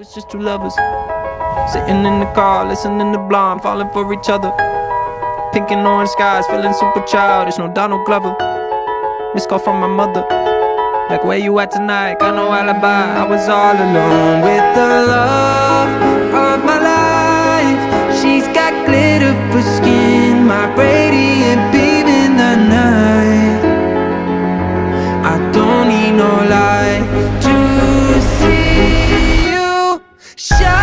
It's just two lovers sitting in the car, listening to Blonde, falling for each other. Pink and orange skies, feeling super childish. No Donald Glover. Missed call from my mother. Like, where you at tonight? Got no alibi. I was all alone with the love of my life. She's got glitter for skin, my radiant beam in the night. I don't need no light to see you shine.